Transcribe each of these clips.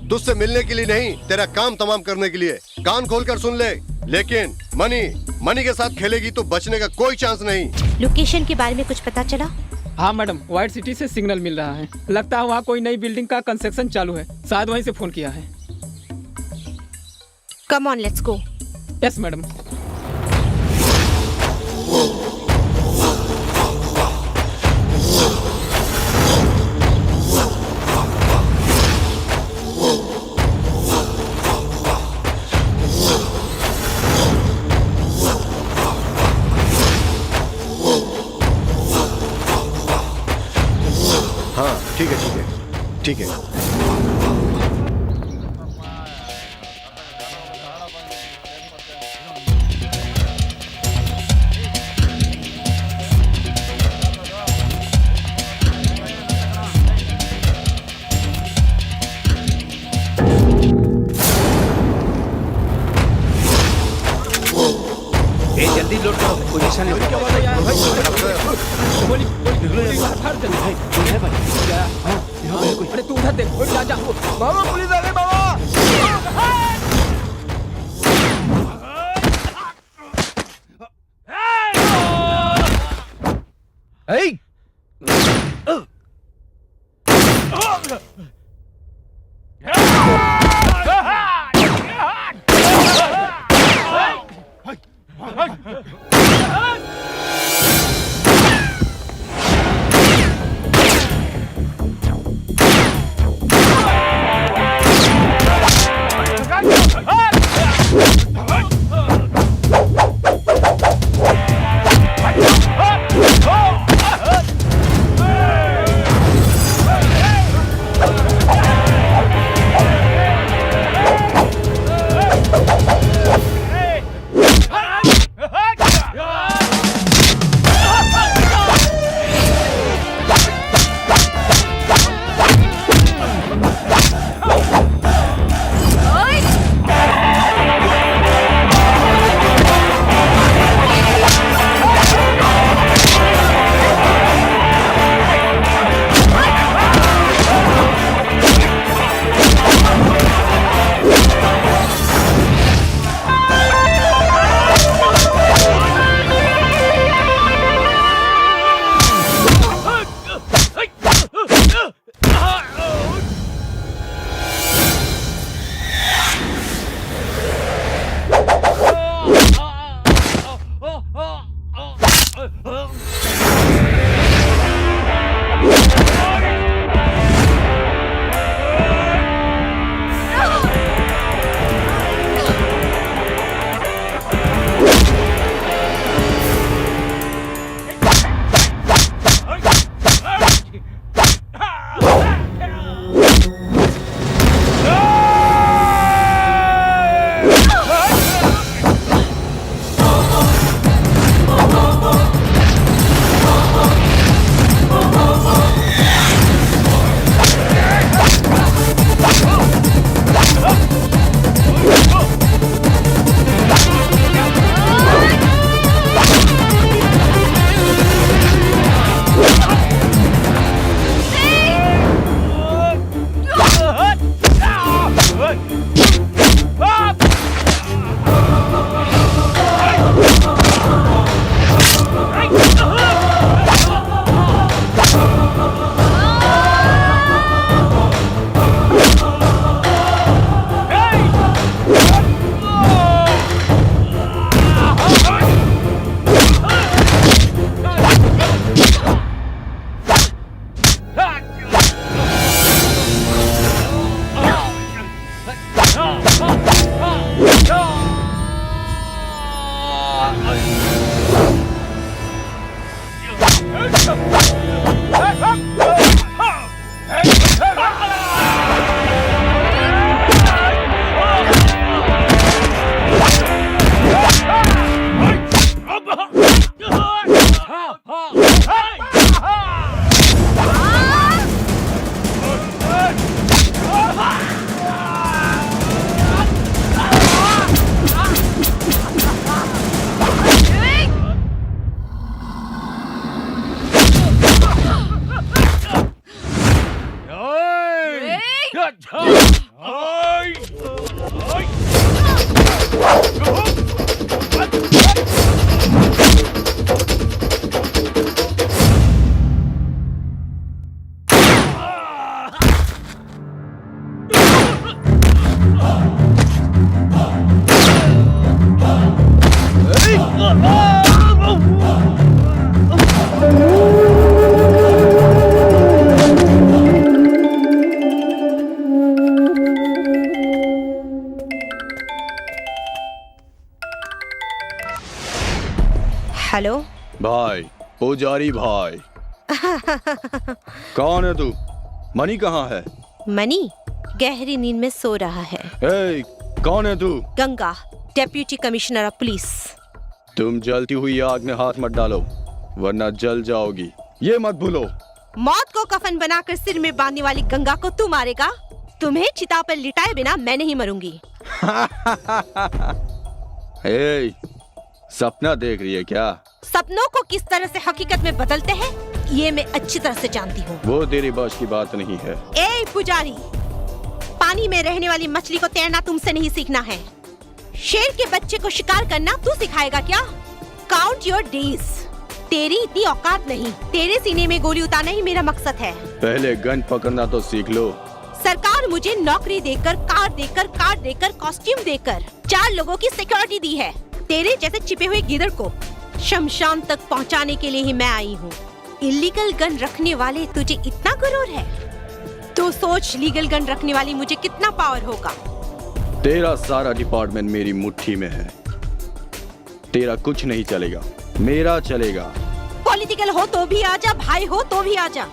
तुझसे मिलने के लिए नहीं, तेरा काम तमाम करने के लिए। कान खोलकर सुन ले, लेकिन मनी के साथ खेलेगी तो बचने का कोई चांस नहीं। लोकेशन के बारे में कुछ पता चला? हाँ मैडम, व्हाइट सिटी से सिग्नल मिल रहा है। लगता है वहाँ कोई नई बिल्डिंग का कंस्ट्रक्शन चालू है, शायद वहीं से फोन किया है। Come on, let's go. Yes madam. हाँ ठीक है, ठीक है। जल्दी लोड करो, पोजीशन लो। अरे तू उधर देख, जा जा। बाबा पुलिस आ गई बाबा। हेलो। भाई, पुजारी भाई। कौन है तू? मनी कहाँ है? मनी गहरी नींद में सो रहा है। ए, कौन है तू? Ganga, deputy commissioner of police. तुम जलती हुई आग में हाथ मत डालो, वरना जल जाओगी। ये मत भूलो। मौत को कफन बनाकर सिर में बांधने वाली गंगा को तू मारेगा? तुम्हें चिता पर लिटाए बिना मैं नहीं मरूंगी। ए, सपना देख रही है क्या? सपनों को किस तरह से हकीकत में बदलते हैं ये मैं अच्छी तरह से जानती हूँ। वो तेरी बस की बात नहीं है। ए पुजारी, पानी में रहने वाली मछली को तैरना तुमसे नहीं सीखना है। शेर के बच्चे को शिकार करना तू सिखाएगा क्या? Count your days. तेरी इतनी औकात नहीं। तेरे सीने में गोली उतारना ही मेरा मकसद है। पहले गन पकड़ना तो सीख लो। सरकार मुझे नौकरी देकर, कार देकर, कार्ड देकर, कॉस्ट्यूम देकर 4 लोगों की सिक्योरिटी दी है। तेरे जैसे छिपे हुए गिदड़ को शमशान तक पहुंचाने के लिए ही मैं आई हूँ। इलीगल गन रखने वाले तुझे इतना गुरूर है तो सोच लीगल गन रखने वाली मुझे कितना पावर होगा। तेरा सारा डिपार्टमेंट मेरी मुट्ठी में है। तेरा कुछ नहीं चलेगा, मेरा चलेगा। पॉलिटिकल हो तो भी आजा, भाई हो तो भी आजा।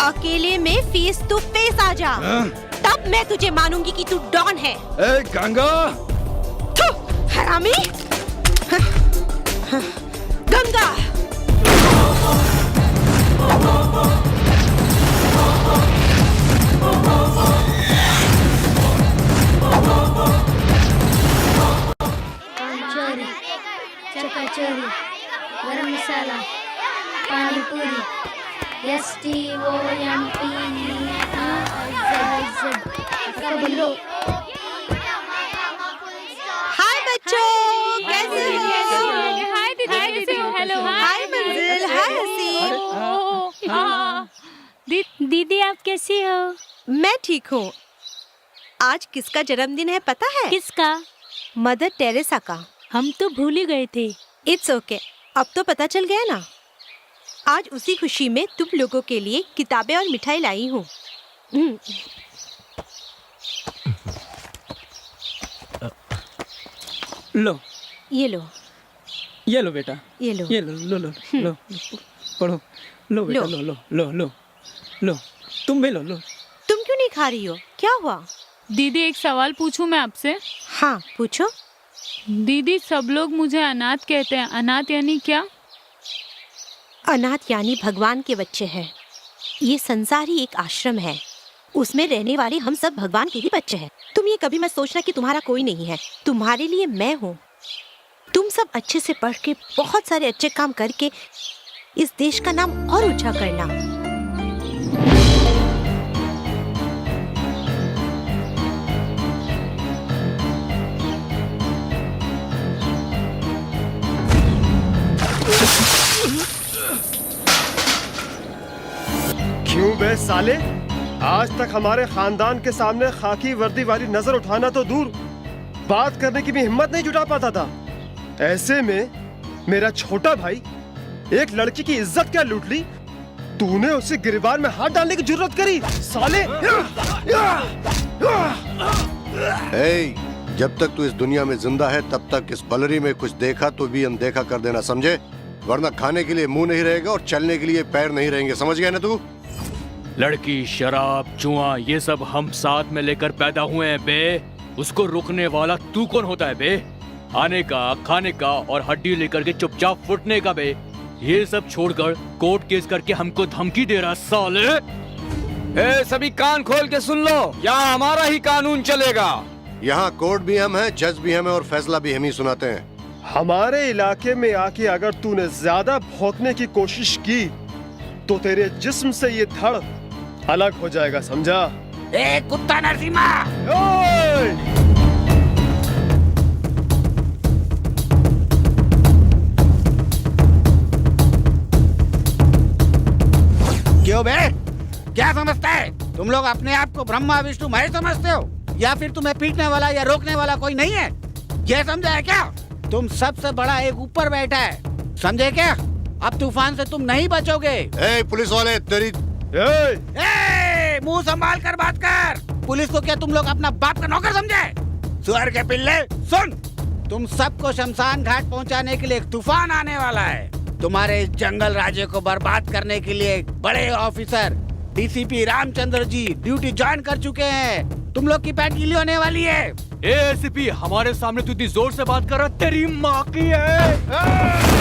अकेले में फेस टू फेस आजा, तब मैं तुझे मानूंगी कि तू डॉन है। ए गंगा! हरामी! गंगा! चोरी, चकाचौरी, गरम मसाला, पानी पूरी, STOMP बोलो। हाय बच्चों, कैसे हो? हाय दीदी, हेलो। हाय मंजिल, हाय हसी। दीदी आप कैसी हो? मैं ठीक हूँ। आज किसका जन्मदिन है पता है? किसका? मदर टेरेसा का। हम तो भूल ही गए थे। इट्स ओके, अब तो पता चल गया ना। आज उसी खुशी में तुम लोगों के लिए किताबें और मिठाई लाई हूँ। लो, ये लो, ये लो बेटा, ये लो, ये लो लो लो लो, पढ़ो। लो बेटा, लो लो लो लो लो, तुम भी लो लो। तुम क्यों नहीं खा रही हो? क्या हुआ? दीदी एक सवाल पूछूं मैं आपसे? हाँ पूछो। दीदी सब लोग मुझे अनाथ कहते हैं, अनाथ यानी क्या? अनाथ यानी भगवान के बच्चे हैं। ये संसार ही एक आश्रम है, उसमें रहने वाले हम सब भगवान के ही बच्चे हैं। तुम ये कभी मत सोचना कि तुम्हारा कोई नहीं है। तुम्हारे लिए मैं हूँ। तुम सब अच्छे से पढ़ के बहुत सारे अच्छे काम करके इस देश का नाम और ऊंचा करना। क्यों बे साले, आज तक हमारे खानदान के सामने खाकी वर्दी वाली नजर उठाना तो दूर, बात करने की भी हिम्मत नहीं जुटा पाता था। ऐसे में मेरा छोटा भाई एक लड़की की इज्जत क्या लूट ली, तूने उसे गिरबान में हाथ डालने की जरूरत करी साले। ए, जब तक तू इस दुनिया में जिंदा है तब तक इस बलरी में कुछ देखा तो भी अनदेखा कर देना, समझे? वरना खाने के लिए मुंह नहीं रहेगा और चलने के लिए पैर नहीं रहेंगे, समझ गया ना तू? लड़की, शराब, जुआ, ये सब हम साथ में लेकर पैदा हुए हैं बे। उसको रोकने वाला तू कौन होता है बे? आने का, खाने का और हड्डी लेकर के चुपचाप फुटने का बे। ये सब छोड़कर कोर्ट केस करके हमको धमकी दे रहा साले। ए, सभी कान खोल के सुन लो, यहाँ हमारा ही कानून चलेगा। यहाँ कोर्ट भी हम हैं, जज भी हम हैं और फैसला भी हम ही सुनाते हैं। हमारे इलाके में आके अगर तूने ज्यादा भौंकने की कोशिश की तो तेरे जिस्म से ये धड़ अलग हो जाएगा, समझा? ए कुत्ता नरसिम्हा, क्यों बे? क्या समझता है? तुम लोग अपने आप को ब्रह्मा विष्णु महेश समझते हो, या फिर तुम्हें पीटने वाला या रोकने वाला कोई नहीं है? ये समझा है क्या? तुम सबसे बड़ा एक ऊपर बैठा है, समझे क्या? अब तूफान से तुम नहीं बचोगे। ए पुलिस वाले तेरी मुंह संभाल कर बात कर। पुलिस को क्या तुम लोग अपना बाप का नौकर समझे? सुअर के पिल्ले सुन, तुम सबको शमशान घाट पहुंचाने के लिए एक तूफान आने वाला है। तुम्हारे इस जंगल राज्य को बर्बाद करने के लिए बड़े officer DCP Ramchandra ji duty join कर चुके हैं। तुम लोग की पैंट गीली होने वाली है। एसीपी, हमारे सामने तू इतनी जोर से बात कर रहा, तेरी माँ की है।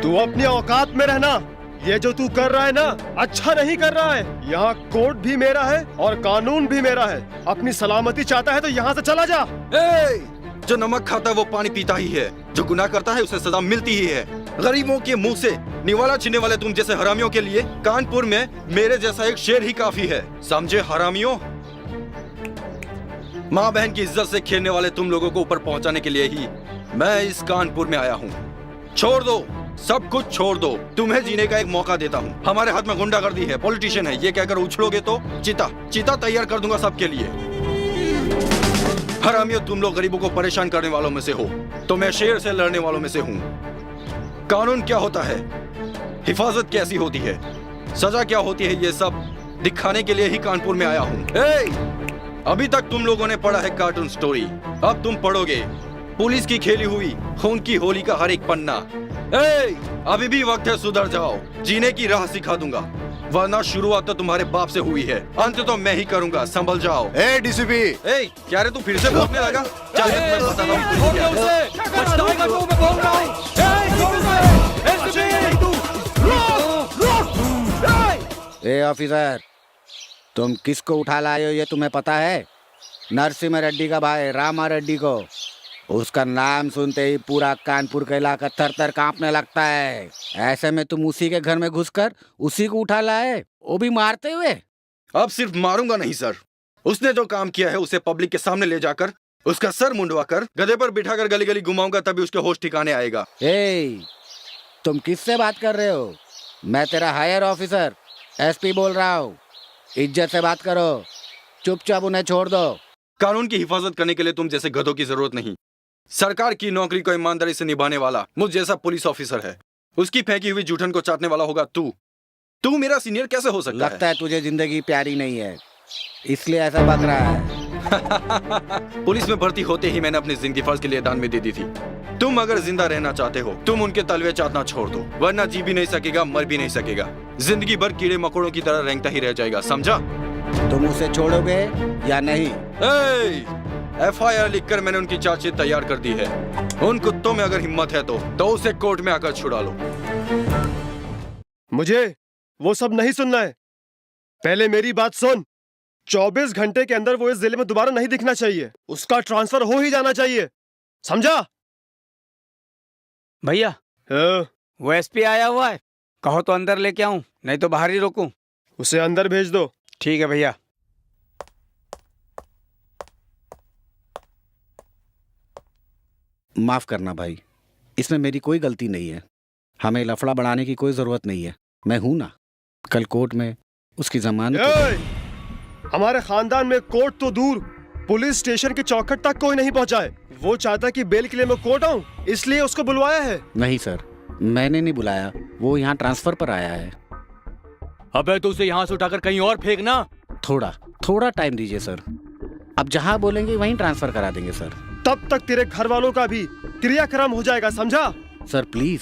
तू अपनी औकात में रहना। ये जो तू कर रहा है ना, अच्छा नहीं कर रहा है। यहाँ कोर्ट भी मेरा है और कानून भी मेरा है। अपनी सलामती चाहता है तो यहाँ से चला जा। जो नमक खाता है वो पानी पीता ही है, जो गुनाह करता है उसे सजा मिलती ही है। गरीबों के मुंह से निवाला छीनने वाले तुम जैसे हरामियों के लिए कानपुर में मेरे जैसा एक शेर ही काफी है, समझे हरामियों? माँ बहन की इज्जत से खेलने वाले तुम लोगों को ऊपर पहुंचाने के लिए ही मैं इस कानपुर में आया हूँ। छोड़ दो, सब कुछ छोड़ दो, तुम्हें जीने का एक मौका देता हूँ। हमारे हाथ में गुंडागर्दी है, पॉलिटिशियन है, ये कहकर उछलोगे तो चिता तैयार कर दूंगा सबके लिए। हरामियों, तुम लोग गरीबों को परेशान करने वालों में से हो, तो मैं शेर से लड़ने वालों में से हूँ। कानून क्या होता है, हिफाजत कैसी होती है, सजा क्या होती है, ये सब दिखाने के लिए ही कानपुर में आया हूँ। अभी तक तुम लोगों ने पढ़ा है कार्टून स्टोरी, अब तुम पढ़ोगे पुलिस की खेली हुई खून की होली का हर एक पन्ना। अभी भी वक्त है, सुधर जाओ, जीने की राह सिखा दूंगा। वरना शुरुआत तो तुम्हारे बाप से हुई है, अंत तो मैं ही करूंगा। संभल जाओ। ए डीसीपी, ए, क्या रे तू फिर से भौंकने लगा? चल मैं बताता हूँ पुलिस क्या है। ए ऑफिसर, तुम किसको उठा लाए हो ये तुम्हें पता है? नरसिम्हा रेड्डी का भाई रामा रेड्डी को। उसका नाम सुनते ही पूरा कानपुर का इलाका थर थर कांपने लगता है। ऐसे में तुम उसी के घर में घुसकर उसी को उठा लाए, वो भी मारते हुए। अब सिर्फ मारूंगा नहीं सर, उसने जो काम किया है उसे पब्लिक के सामने ले जाकर उसका सर मुंडवाकर गधे पर बिठाकर गली गली घुमाऊंगा, तभी उसके होश ठिकाने आएगा। ए, तुम किससे बात कर रहे हो? मैं तेरा हायर ऑफिसर एसपी बोल रहा हूँ। इज्जत से बात करो, चुपचाप उन्हें छोड़ दो। कानून की हिफाजत करने के लिए तुम जैसे गधों की जरूरत नहीं। सरकार की नौकरी को ईमानदारी से निभाने वाला मुझ जैसा पुलिस ऑफिसर है। उसकी फेंकी हुई जूठन को चाटने वाला होगा तू मेरा सीनियर कैसे हो सकता लगता है तुझे जिंदगी प्यारी नहीं है, इसलिए ऐसा बक रहा है। पुलिस में भर्ती होते ही मैंने अपनी जिंदगी फर्ज के लिए दान में दे दी थी। तुम अगर जिंदा रहना चाहते हो, तुम उनके तलवे चाटना छोड़ दो, वरना जी भी नहीं सकेगा, मर भी नहीं सकेगा। जिंदगी भर कीड़े मकोड़ों की तरह रेंगता ही रह जाएगा, समझा? तुम उसे छोड़ोगे या नहीं? FIR लिखकर मैंने उनकी चार्जशीट तैयार कर दी है। उन कुत्तों में अगर हिम्मत है तो उसे कोर्ट में आकर छुड़ा लो। मुझे वो सब नहीं सुनना है, पहले मेरी बात सुन। 24 घंटे के अंदर वो इस जिले में दोबारा नहीं दिखना चाहिए। उसका ट्रांसफर हो ही जाना चाहिए, समझा? भैया, हाँ, वो एसपी आया हुआ है, कहो तो अंदर लेके आऊं, नहीं तो बाहर ही रोकूं। उसे अंदर भेज दो। ठीक है भैया। माफ करना भाई, इसमें मेरी कोई गलती नहीं है। हमें लफड़ा बढ़ाने की कोई जरूरत नहीं है। मैं हूं ना, कल कोर्ट में उसकी जमानत। हमारे खानदान में कोर्ट तो दूर, पुलिस स्टेशन के चौखट तक कोई नहीं पहुंचा है। वो चाहता कि बेल के लिए मैं कोर्ट आऊं, इसलिए उसको बुलवाया है। नहीं सर, मैंने नहीं बुलाया, वो यहाँ ट्रांसफर पर आया है। अबे तो उसे यहाँ से उठाकर कहीं और फेंकना। थोड़ा टाइम दीजिए सर, अब जहाँ बोलेंगे वहीं ट्रांसफर करा देंगे सर। तब तक तेरे घर वालों का भी क्रियाक्रम हो जाएगा, समझा? Sir please.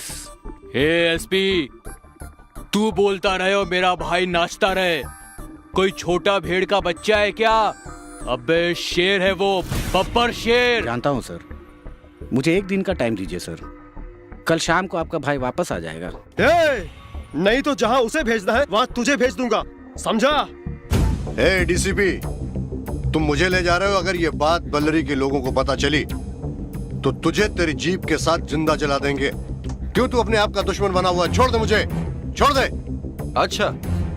एसपी, तू बोलता रहे और मेरा भाई नाचता रहे। कोई छोटा भेड़ का बच्चा है क्या? अबे शेर है वो, बब्बर शेर। जानता हूँ सर, मुझे एक दिन का टाइम दीजिए सर, कल शाम को आपका भाई वापस आ जाएगा। नहीं तो जहाँ उसे भेजना है वहाँ तुझे भेज दूंगा, समझा? डीसीपी, तुम मुझे ले जा रहे हो। अगर ये बात बल्लरी के लोगों को पता चली तो तुझे तेरी जीप के साथ जिंदा जला देंगे। क्यों तू अपने आप का दुश्मन बना हुआ है? छोड़ दे मुझे, छोड़ दे। अच्छा,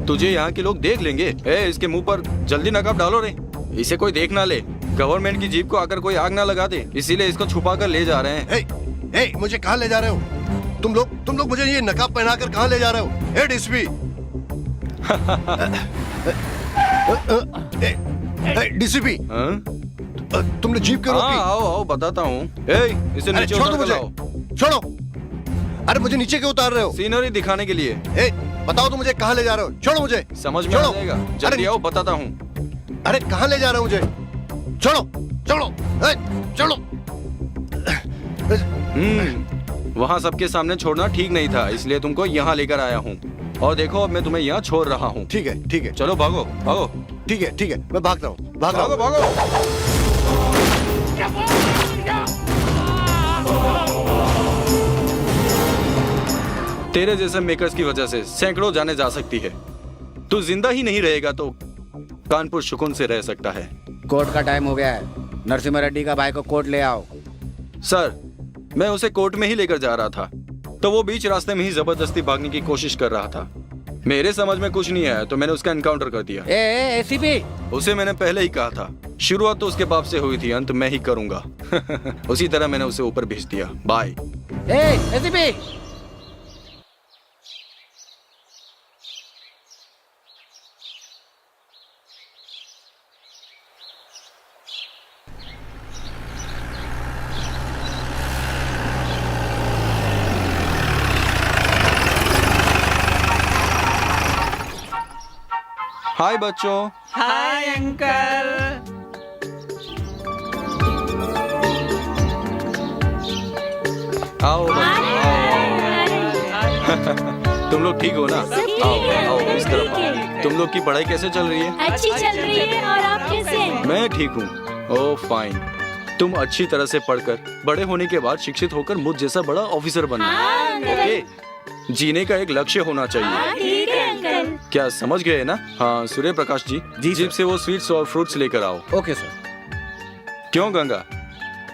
तुझे यहाँ के लोग देख लेंगे। इसके मुंह पर जल्दी नकाब डालो रे, इसे कोई देख ना ले। गवर्नमेंट की जीप को आकर कोई आग ना लगा दे, इसीलिए इसको छुपा कर ले जा रहे हैं। मुझे कहाँ ले जा रहे हो? तुम लोग मुझे ये नकाब पहनाकर कहाँ ले जा रहे हो? डीसीपी, डीसीपी, तुमने जीप क्यों रोकी? आओ बताता हूँ। इसे नीचे छोड़ो उतार के मुझे, लाओ। छोड़ो। अरे मुझे नीचे क्यों उतार रहे हो? सीनरी दिखाने के लिए। बताओ तो मुझे कहाँ ले जा रहे हो? छोड़ो मुझे। समझ में आ जाएगा, जल्दी आओ बताता हूँ। अरे कहाँ ले जा रहे हो मुझे? छोड़ो, छोड़ो, छोड़ो। वहाँ सबके सामने छोड़ना ठीक नहीं था, इसलिए तुमको यहाँ लेकर आया हूँ। और देखो अब मैं तुम्हें यहाँ छोड़ रहा हूँ। ठीक है, ठीक है, चलो भागो भागो। ठीक है, मैं भाग रहा हूँ, भाग रहा हूँ। भागो। तेरे जैसे मेकर्स की वजह से सैकड़ों जाने जा सकती है। तू जिंदा ही नहीं रहेगा तो कानपुर सुकून से रह सकता है। कोर्ट का टाइम हो गया है, नरसिम्हा रेड्डी का भाई को कोर्ट ले आओ। सर, मैं उसे कोर्ट में ही लेकर जा रहा था, तो वो बीच रास्ते में ही जबरदस्ती भागने की कोशिश कर रहा था। मेरे समझ में कुछ नहीं आया तो मैंने उसका एनकाउंटर कर दिया। एसीपी, उसे मैंने पहले ही कहा था, शुरुआत तो उसके बाप से हुई थी, अंत मैं ही करूंगा। उसी तरह मैंने उसे ऊपर भेज दिया। बाय। एसीपी, हाय बच्चों। Hi uncle. आओ बच्चों, आओ। तुम लोग ठीक हो ना? आओ इस तरफ आओ। तुम लोग की पढ़ाई कैसे चल रही है? अच्छी चल रही है। और आप कैसे हैं? मैं ठीक हूँ। ओह फाइन। तुम अच्छी तरह से पढ़कर बड़े होने के बाद शिक्षित होकर मुझ जैसा बड़ा ऑफिसर बनना। हाँ, ओके? जीने का एक लक्ष्य होना चाहिए। ठीक है अंकल। क्या समझ गए ना? हाँ सूर्य प्रकाश जी, जीप से वो स्वीट्स और फ्रूट्स लेकर आओ। Okay sir. क्यों गंगा,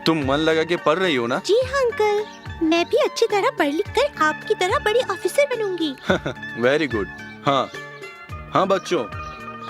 तुम मन लगा के पढ़ रही हो ना? जी हाँ अंकल, मैं भी अच्छी तरह पढ़ लिख कर आपकी तरह बड़ी ऑफिसर बनूंगी। Very good. हाँ हाँ बच्चों,